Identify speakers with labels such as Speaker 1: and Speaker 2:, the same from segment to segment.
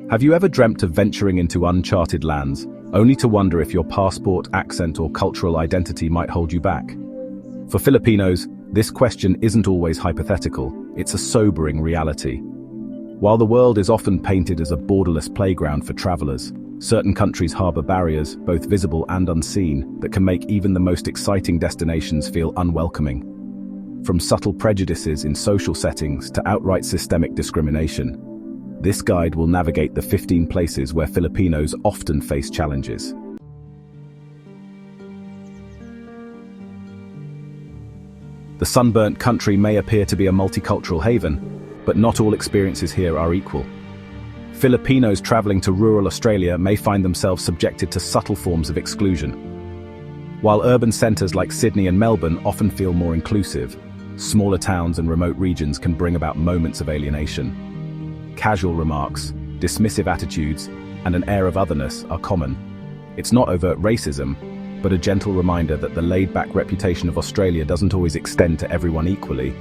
Speaker 1: Have you ever dreamt of venturing into uncharted lands, only to wonder if your passport, accent, or cultural identity might hold you back? For Filipinos, this question isn't always hypothetical, it's a sobering reality. While the world is often painted as a borderless playground for travelers, certain countries harbor barriers, both visible and unseen, that can make even the most exciting destinations feel unwelcoming. From subtle prejudices in social settings to outright systemic discrimination, this guide will navigate the 15 places where Filipinos often face challenges. The sunburnt country may appear to be a multicultural haven, but not all experiences here are equal. Filipinos traveling to rural Australia may find themselves subjected to subtle forms of exclusion. While urban centres like Sydney and Melbourne often feel more inclusive, smaller towns and remote regions can bring about moments of alienation. Casual remarks, dismissive attitudes, and an air of otherness are common. It's not overt racism, but a gentle reminder that the laid-back reputation of Australia doesn't always extend to everyone equally.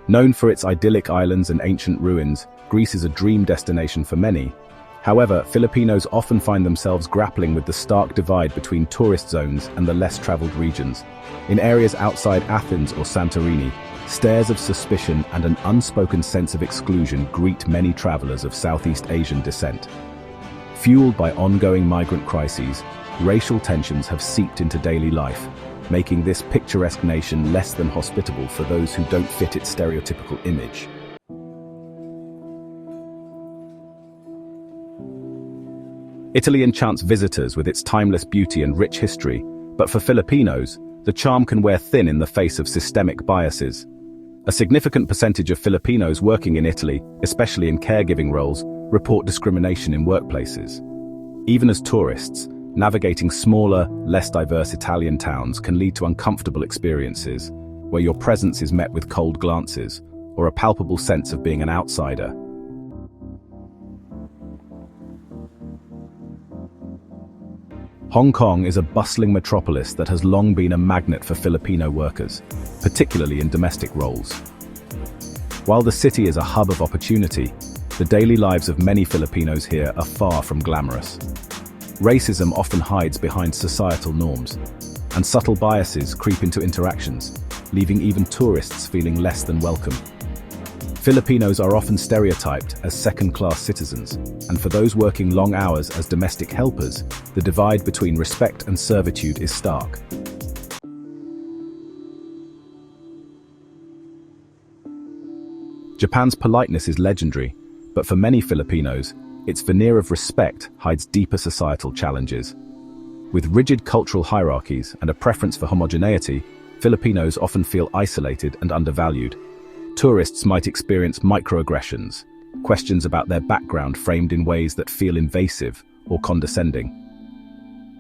Speaker 1: Known for its idyllic islands and ancient ruins, Greece is a dream destination for many. However, Filipinos often find themselves grappling with the stark divide between tourist zones and the less traveled regions. In areas outside Athens or Santorini, stares of suspicion and an unspoken sense of exclusion greet many travelers of Southeast Asian descent. Fueled by ongoing migrant crises, racial tensions have seeped into daily life, making this picturesque nation less than hospitable for those who don't fit its stereotypical image. Italy enchants visitors with its timeless beauty and rich history, but for Filipinos, the charm can wear thin in the face of systemic biases. A significant percentage of Filipinos working in Italy, especially in caregiving roles, report discrimination in workplaces. Even as tourists, navigating smaller, less diverse Italian towns can lead to uncomfortable experiences, where your presence is met with cold glances, or a palpable sense of being an outsider. Hong Kong is a bustling metropolis that has long been a magnet for Filipino workers, particularly in domestic roles. While the city is a hub of opportunity, the daily lives of many Filipinos here are far from glamorous. Racism often hides behind societal norms, and subtle biases creep into interactions, leaving even tourists feeling less than welcome. Filipinos are often stereotyped as second-class citizens, and for those working long hours as domestic helpers, the divide between respect and servitude is stark. Japan's politeness is legendary, but for many Filipinos, its veneer of respect hides deeper societal challenges. With rigid cultural hierarchies and a preference for homogeneity, Filipinos often feel isolated and undervalued. Tourists might experience microaggressions, questions about their background framed in ways that feel invasive or condescending.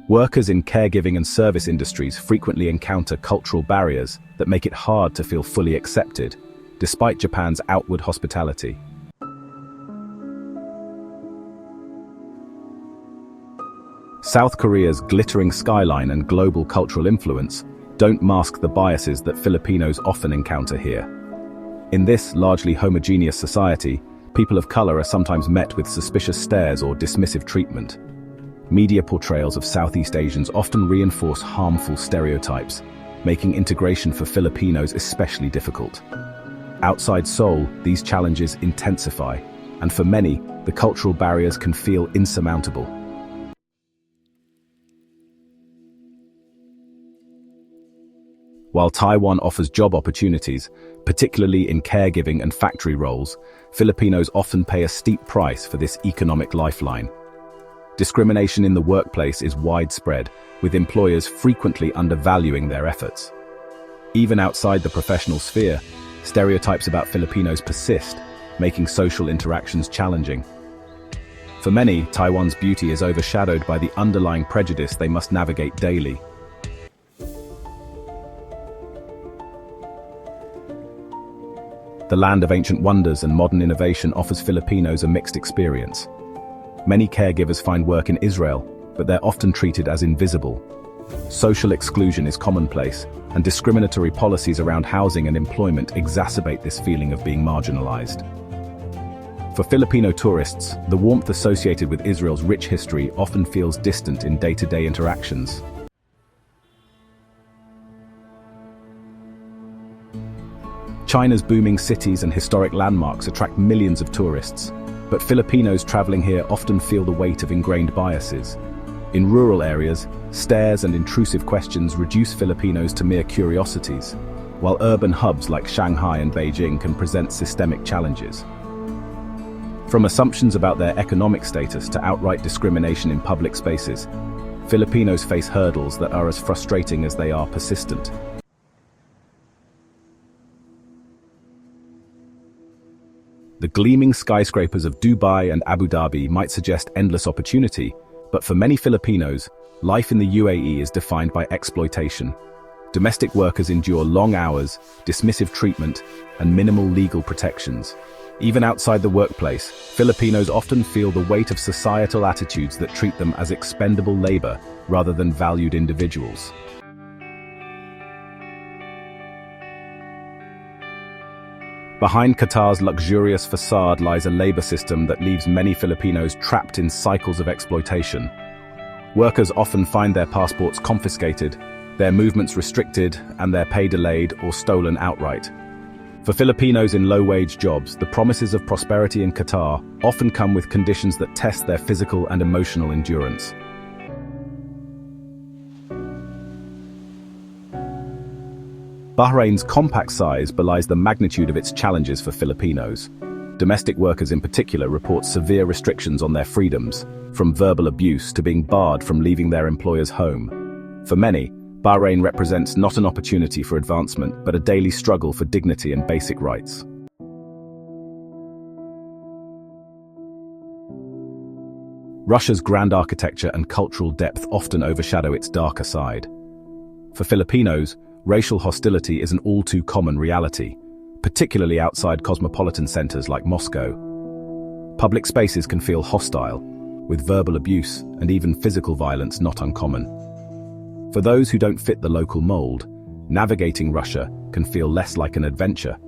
Speaker 1: Workers in caregiving and service industries frequently encounter cultural barriers that make it hard to feel fully accepted, despite Japan's outward hospitality. South Korea's glittering skyline and global cultural influence don't mask the biases that Filipinos often encounter here. In this largely homogeneous society, people of color are sometimes met with suspicious stares or dismissive treatment. Media portrayals of Southeast Asians often reinforce harmful stereotypes, making integration for Filipinos especially difficult. Outside Seoul, these challenges intensify, and for many, the cultural barriers can feel insurmountable. While Taiwan offers job opportunities, particularly in caregiving and factory roles, Filipinos often pay a steep price for this economic lifeline. Discrimination in the workplace is widespread, with employers frequently undervaluing their efforts. Even outside the professional sphere, stereotypes about Filipinos persist, making social interactions challenging. For many, Taiwan's beauty is overshadowed by the underlying prejudice they must navigate daily. The land of ancient wonders and modern innovation offers Filipinos a mixed experience. Many caregivers find work in Israel, but they're often treated as invisible. Social exclusion is commonplace, and discriminatory policies around housing and employment exacerbate this feeling of being marginalized. For Filipino tourists, the warmth associated with Israel's rich history often feels distant in day-to-day interactions. China's booming cities and historic landmarks attract millions of tourists, but Filipinos traveling here often feel the weight of ingrained biases. In rural areas, stares and intrusive questions reduce Filipinos to mere curiosities, while urban hubs like Shanghai and Beijing can present systemic challenges. From assumptions about their economic status to outright discrimination in public spaces, Filipinos face hurdles that are as frustrating as they are persistent. The gleaming skyscrapers of Dubai and Abu Dhabi might suggest endless opportunity, but for many Filipinos, life in the UAE is defined by exploitation. Domestic workers endure long hours, dismissive treatment, and minimal legal protections. Even outside the workplace, Filipinos often feel the weight of societal attitudes that treat them as expendable labor rather than valued individuals. Behind Qatar's luxurious facade lies a labor system that leaves many Filipinos trapped in cycles of exploitation. Workers often find their passports confiscated, their movements restricted, and their pay delayed or stolen outright. For Filipinos in low-wage jobs, the promises of prosperity in Qatar often come with conditions that test their physical and emotional endurance. Bahrain's compact size belies the magnitude of its challenges for Filipinos. Domestic workers in particular report severe restrictions on their freedoms, from verbal abuse to being barred from leaving their employer's home. For many, Bahrain represents not an opportunity for advancement, but a daily struggle for dignity and basic rights. Russia's grand architecture and cultural depth often overshadow its darker side. For Filipinos, racial hostility is an all-too-common reality, particularly outside cosmopolitan centers like Moscow. Public spaces can feel hostile, with verbal abuse and even physical violence not uncommon. For those who don't fit the local mold, navigating Russia can feel less like an adventure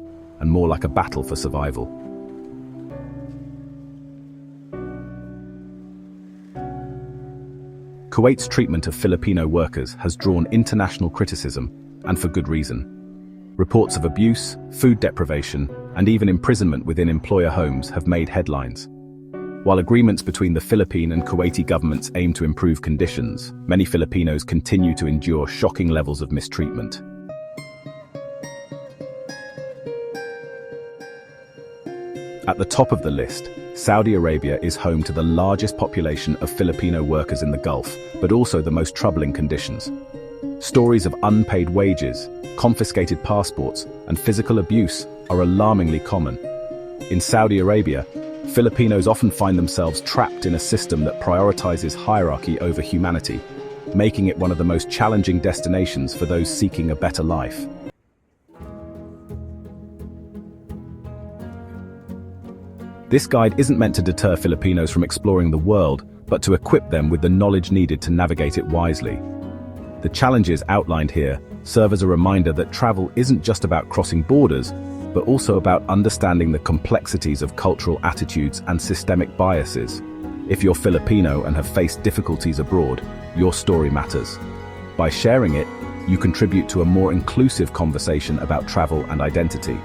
Speaker 1: and more like a battle for survival. Kuwait's treatment of Filipino workers has drawn international criticism, and for good reason. Reports of abuse, food deprivation, and even imprisonment within employer homes have made headlines. While agreements between the Philippine and Kuwaiti governments aim to improve conditions, many Filipinos continue to endure shocking levels of mistreatment. At the top of the list, Saudi Arabia is home to the largest population of Filipino workers in the Gulf, but also the most troubling conditions. Stories of unpaid wages, confiscated passports, and physical abuse are alarmingly common. In Saudi Arabia, Filipinos often find themselves trapped in a system that prioritizes hierarchy over humanity, making it one of the most challenging destinations for those seeking a better life. This guide isn't meant to deter Filipinos from exploring the world, but to equip them with the knowledge needed to navigate it wisely. The challenges outlined here serve as a reminder that travel isn't just about crossing borders, but also about understanding the complexities of cultural attitudes and systemic biases. If you're Filipino and have faced difficulties abroad, your story matters. By sharing it, you contribute to a more inclusive conversation about travel and identity.